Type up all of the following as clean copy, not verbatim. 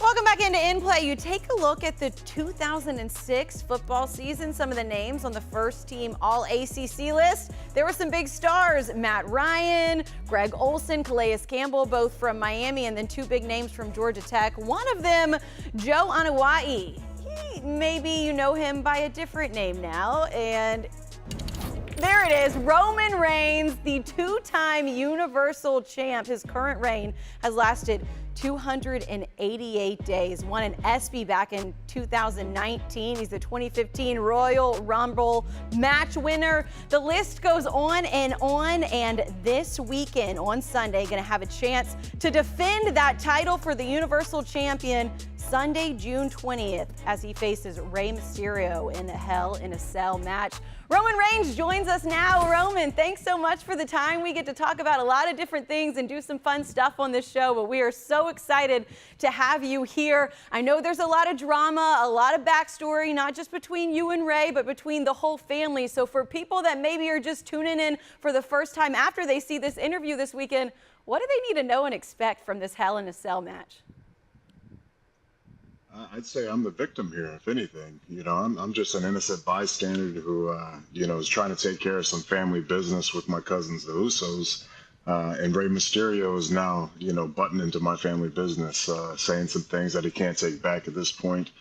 Welcome back into In Play. You take a look at the 2006 football season, some of the names on the first team All-ACC list. There were some big stars, Matt Ryan, Greg Olsen, Calais Campbell, both from Miami, and then two big names from Georgia Tech. One of them, Joe Anua'i. Maybe you know him by a different name now, and there it is, Roman Reigns, the two-time Universal champ. His current reign has lasted 288 days, won an ESPY back in 2019. He's the 2015 Royal Rumble match winner. The list goes on, and this weekend on Sunday, going to have a chance to defend that title for the Universal Champion Sunday, June 20th, as he faces Rey Mysterio in a Hell in a Cell match. Roman Reigns joins us now. Roman, thanks so much for the time. We get to talk about a lot of different things and do some fun stuff on this show, but we are so excited to have you here. I know there's a lot of drama, a lot of backstory, not just between you and Rey, but between the whole family. So for people that maybe are just tuning in for the first time after they see this interview this weekend, what do they need to know and expect from this Hell in a Cell match? I'd say I'm the victim here, if anything. You know, I'm just an innocent bystander who, you know, is trying to take care of some family business with my cousins, the Usos. And Rey Mysterio is now, you know, butting into my family business, saying some things that he can't take back at this point.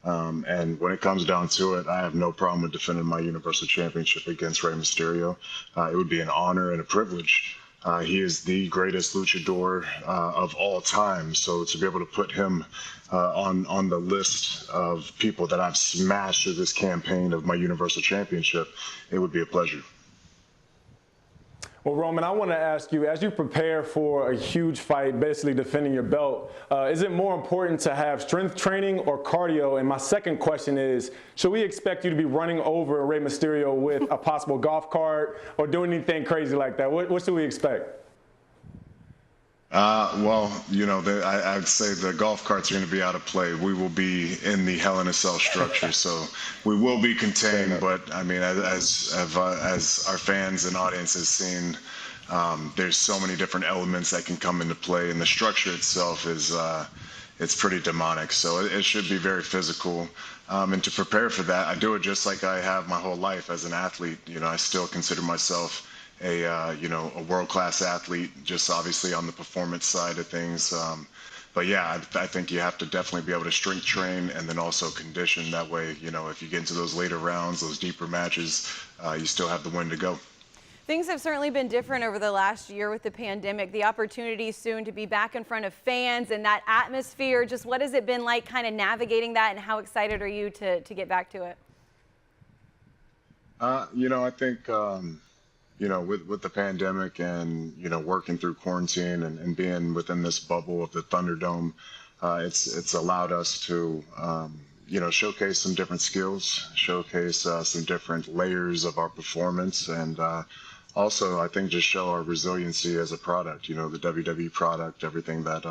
And when it comes down to it, I have no problem with defending my Universal Championship against Rey Mysterio. It would be an honor and a privilege. He is the greatest luchador of all time. So to be able to put him on the list of people that I've smashed through this campaign of my Universal Championship, it would be a pleasure. Well, Roman, I want to ask you, as you prepare for a huge fight, basically defending your belt, is it more important to have strength training or cardio? And my second question is, should we expect you to be running over Rey Mysterio with a possible golf cart or doing anything crazy like that? What should we expect? Well, you know, I'd say the golf carts are going to be out of play. We will be in the Hell in a Cell structure, so we will be contained. But I mean, as our fans and audience has seen, there's so many different elements that can come into play, and the structure itself is it's pretty demonic. So it should be very physical. And to prepare for that, I do it just like I have my whole life as an athlete. You know, I still consider myself a world-class athlete, just obviously on the performance side of things. But yeah, I think you have to definitely be able to strength train and then also condition. That way, you know, if you get into those later rounds, those deeper matches, you still have the win to go. Things have certainly been different over the last year with the pandemic. The opportunity soon to be back in front of fans and that atmosphere. Just what has it been like kind of navigating that, and how excited are you to get back to it? You know, I think you know, with the pandemic and, you know, working through quarantine and being within this bubble of the Thunderdome, it's allowed us to, you know, showcase some different skills, showcase some different layers of our performance, and also, I think, just show our resiliency as a product. You know, the WWE product, everything that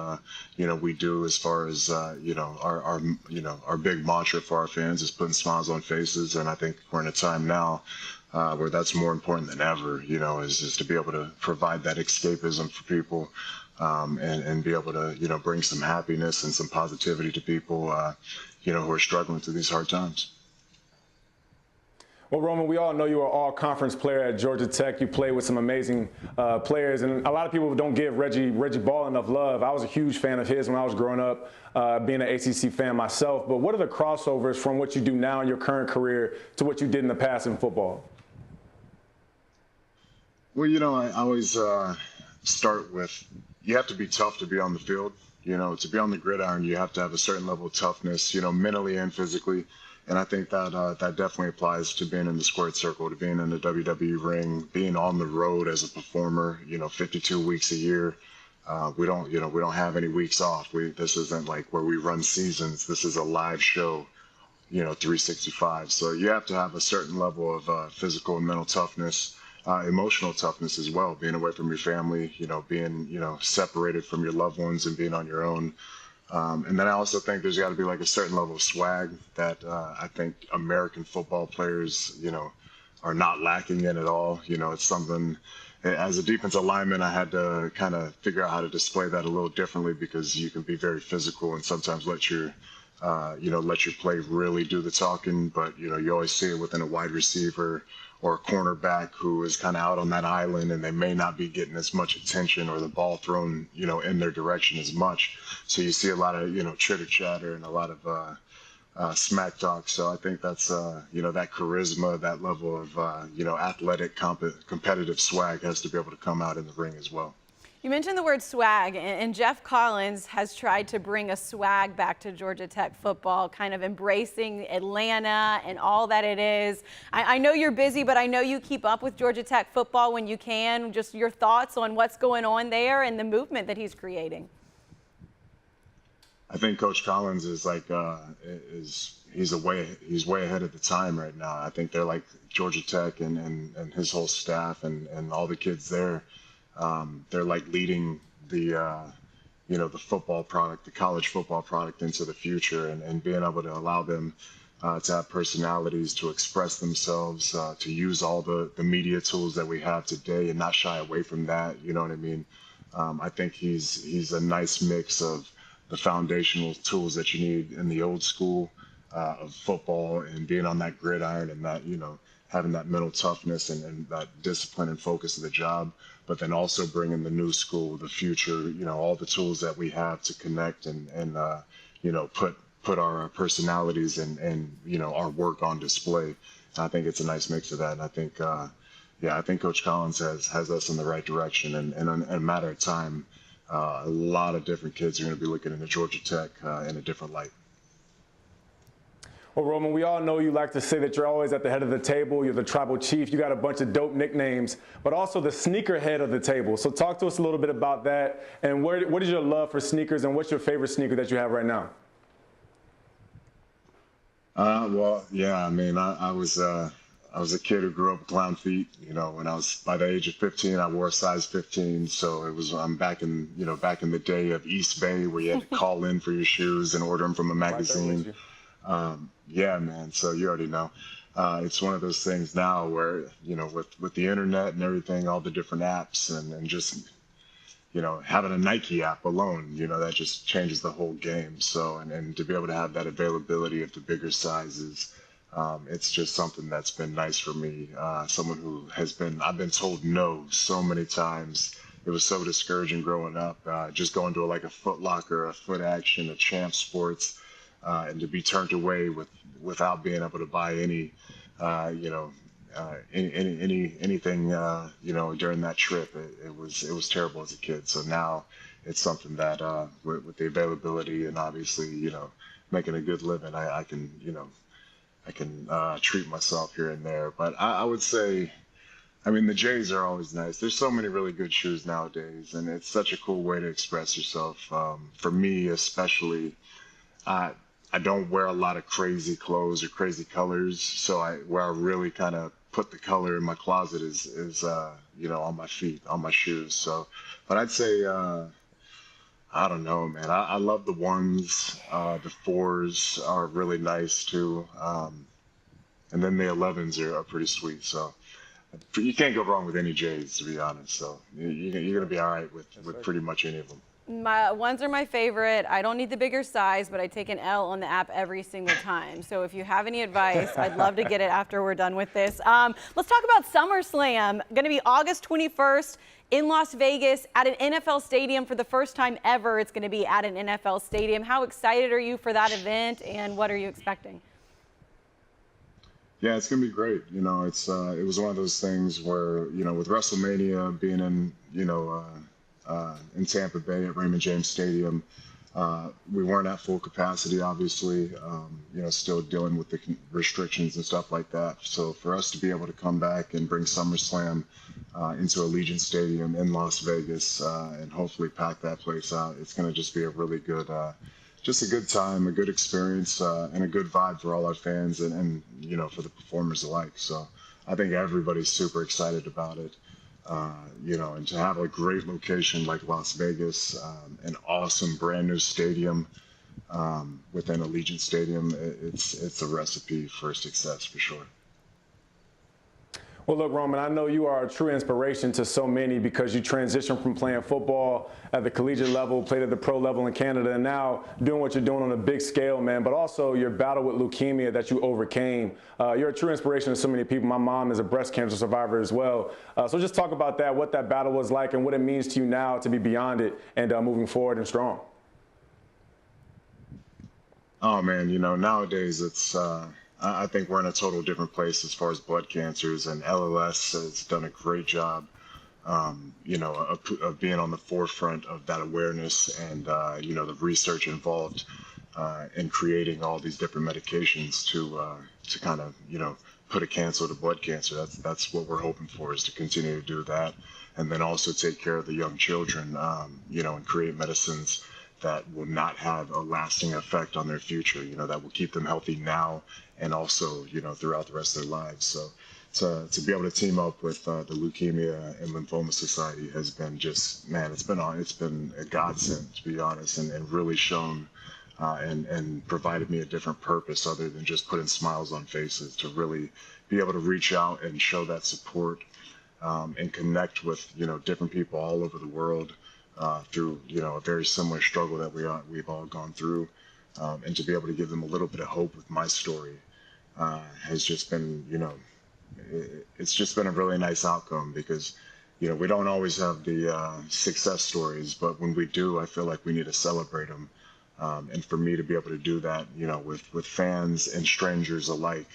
you know, we do as far as you know, our big mantra for our fans is putting smiles on faces, and I think we're in a time now where that's more important than ever, you know, is to be able to provide that escapism for people, and be able to, you know, bring some happiness and some positivity to people, you know, who are struggling through these hard times. Well, Roman, we all know you are an all-conference player at Georgia Tech. You play with some amazing players, and a lot of people don't give Reggie Ball enough love. I was a huge fan of his when I was growing up, being an ACC fan myself. But what are the crossovers from what you do now in your current career to what you did in the past in football? Well, you know, I always start with, you have to be tough to be on the field. You know, to be on the gridiron, you have to have a certain level of toughness, you know, mentally and physically. And I think that that definitely applies to being in the squared circle, to being in the WWE ring, being on the road as a performer, you know, 52 weeks a year. We don't have any weeks off. This isn't like where we run seasons. This is a live show, you know, 365. So you have to have a certain level of physical and mental toughness. Emotional toughness as well, being away from your family, you know, being, you know, separated from your loved ones and being on your own. And then I also think there's got to be like a certain level of swag that I think American football players, you know, are not lacking in at all. You know, it's something as a defensive lineman, I had to kind of figure out how to display that a little differently because you can be very physical and sometimes let your let your play really do the talking. But, you always see it within a wide receiver or a cornerback who is kind of out on that island and they may not be getting as much attention or the ball thrown, in their direction as much. So you see a lot of, chitter chatter and a lot of smack talk. So I think that's, that charisma, that level of, athletic, competitive swag has to be able to come out in the ring as well. You mentioned the word swag, and Jeff Collins has tried to bring a swag back to Georgia Tech football, kind of embracing Atlanta and all that it is. I know you're busy, but I know you keep up with Georgia Tech football when you can. Just your thoughts on what's going on there and the movement that he's creating. I think Coach Collins is he's way ahead of the time right now. I think they're like Georgia Tech and his whole staff and all the kids there. They're like leading the the football product, the college football product into the future, and being able to allow them to have personalities, to express themselves, to use all the media tools that we have today and not shy away from that. You know what I mean? I think he's a nice mix of the foundational tools that you need in the old school of football and being on that gridiron and that, having that mental toughness and that discipline and focus of the job, but then also bringing the new school, the future, all the tools that we have to connect and put our personalities and our work on display. And I think it's a nice mix of that. And I think, I think Coach Collins has us in the right direction. And in a matter of time, a lot of different kids are going to be looking into Georgia Tech in a different light. Well, Roman, we all know you like to say that you're always at the head of the table. You're the tribal chief. You got a bunch of dope nicknames, but also the sneaker head of the table. So talk to us a little bit about that. And what is your love for sneakers, and what's your favorite sneaker that you have right now? Well, yeah, I mean, I was a kid who grew up with clown feet. When I was by the age of 15, I wore a size 15. So I'm back in the day of East Bay where you had to call in for your shoes and order them from a magazine. Yeah, man. So you already know. It's one of those things now where, with the internet and everything, all the different apps and just, having a Nike app alone, that just changes the whole game. So, and to be able to have that availability of the bigger sizes, it's just something that's been nice for me. Someone who I've been told no so many times. It was so discouraging growing up, just going to a Foot Locker, a Foot Action, a Champ Sports, and to be turned away without being able to buy anything, during that trip. It was terrible as a kid. So now it's something that, with the availability and obviously, making a good living, I can treat myself here and there. But I would say, I mean, the J's are always nice. There's so many really good shoes nowadays, and it's such a cool way to express yourself. For me, especially, I don't wear a lot of crazy clothes or crazy colors. So where I really kind of put the color in my closet is on my feet, on my shoes. So, but I'd say, I don't know, man. I love the ones. The 4s are really nice too. And then the 11s are pretty sweet. So you can't go wrong with any J's, to be honest. So you're going to be all right with pretty much any of them. My ones are my favorite. I don't need the bigger size, but I take an L on the app every single time. So if you have any advice, I'd love to get it after we're done with this. Let's talk about Summerslam. Going to be August 21st in Las Vegas at an NFL stadium for the first time ever. It's going to be at an NFL stadium. How excited are you for that event, and what are you expecting? Yeah, it's gonna be great. It was one of those things where, with WrestleMania being in Tampa Bay at Raymond James Stadium, we weren't at full capacity, obviously. Still dealing with the restrictions and stuff like that. So for us to be able to come back and bring SummerSlam into Allegiant Stadium in Las Vegas and hopefully pack that place out, it's gonna just be a really good. Just a good time, a good experience, and a good vibe for all our fans and for the performers alike. So I think everybody's super excited about it. And to have a great location like Las Vegas, an awesome brand new stadium within Allegiant Stadium, it's a recipe for success for sure. Well, look, Roman, I know you are a true inspiration to so many because you transitioned from playing football at the collegiate level, played at the pro level in Canada, and now doing what you're doing on a big scale, man, but also your battle with leukemia that you overcame. You're a true inspiration to so many people. My mom is a breast cancer survivor as well. So just talk about that, what that battle was like and what it means to you now to be beyond it and moving forward and strong. Oh, man, nowadays it's I think we're in a total different place as far as blood cancers, and LLS has done a great job, of being on the forefront of that awareness and, the research involved in creating all these different medications to kind of, put a cancel to blood cancer. That's what we're hoping for, is to continue to do that, and then also take care of the young children, and create medicines that will not have a lasting effect on their future, that will keep them healthy now and also, throughout the rest of their lives. So to be able to team up with the Leukemia and Lymphoma Society has been just, man, it's been a godsend, to be honest, and really shown and provided me a different purpose other than just putting smiles on faces, to really be able to reach out and show that support and connect with, different people all over the world through, a very similar struggle that we've all gone through, and to be able to give them a little bit of hope with my story has just been, it's just been a really nice outcome, because, we don't always have the success stories, but when we do, I feel like we need to celebrate them. And for me to be able to do that, with fans and strangers alike,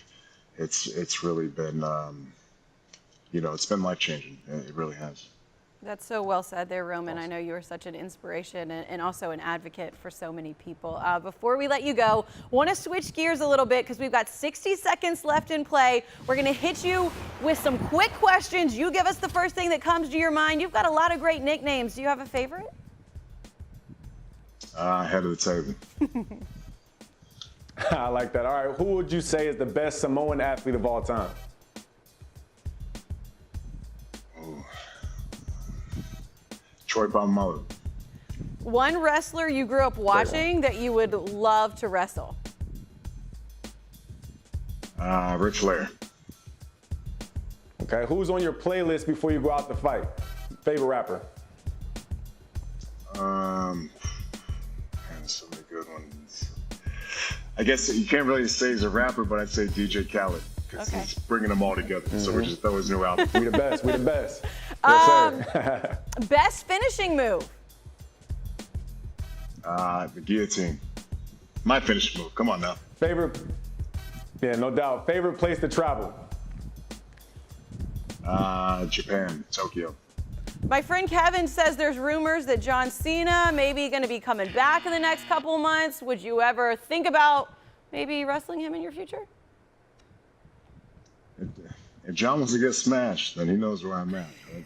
it's really been, it's been life-changing. It really has. That's so well said there, Roman. I know you are such an inspiration and also an advocate for so many people. Before we let you go, want to switch gears a little bit because we've got 60 seconds left in play. We're going to hit you with some quick questions. You give us the first thing that comes to your mind. You've got a lot of great nicknames. Do you have a favorite? Head of the table. I like that. All right, who would you say is the best Samoan athlete of all time? Troy Polamalu. One wrestler you grew up watching that you would love to wrestle? Ric Flair. Okay, who's on your playlist before you go out to fight? Favorite rapper? Man, so many good ones. I guess you can't really say he's a rapper, but I'd say DJ Khaled, because he's bringing them all together. So we just throw his new album. We the best. We the best. Yes, sir. Best finishing move? The guillotine. My finishing move. Come on now. Favorite? Yeah, no doubt. Favorite place to travel? Japan, Tokyo. My friend Kevin says there's rumors that John Cena may be going to be coming back in the next couple of months. Would you ever think about maybe wrestling him in your future? If John wants to get smashed, then he knows where I'm at. Right?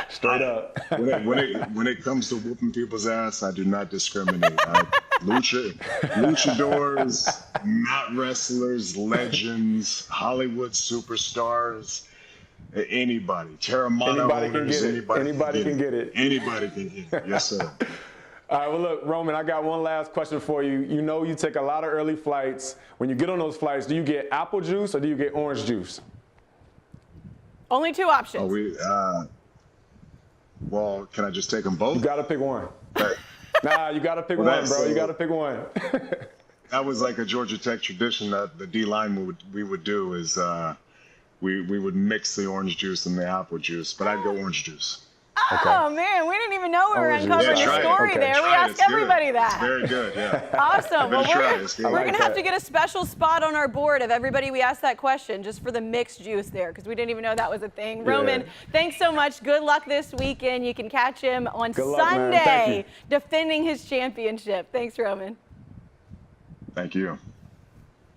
Straight up. When it comes to whooping people's ass, I do not discriminate. Luchadors, not wrestlers, legends, Hollywood superstars, anybody. Terramana owners, anybody can get it. Anybody can get it. Yes, sir. All right, well, look, Roman, I got one last question for you. You know you take a lot of early flights. When you get on those flights, do you get apple juice or do you get orange juice? Only two options. Well, can I just take them both? You got to pick one. Right. Nah, you got to pick one, bro. You got to pick one. That was like a Georgia Tech tradition that the D-line we would do is we would mix the orange juice and the apple juice, but I'd go orange juice. Oh, man, we didn't even know we were uncovering a story there. We ask everybody that. It's very good, yeah. Awesome. Well, we're going to have that. to get a special spot on our board of everybody we asked that question just for the mixed juice there, because we didn't even know that was a thing. Yeah. Roman, thanks so much. Good luck this weekend. You can catch him on Good luck, Sunday defending his championship. Thanks, Roman. Thank you.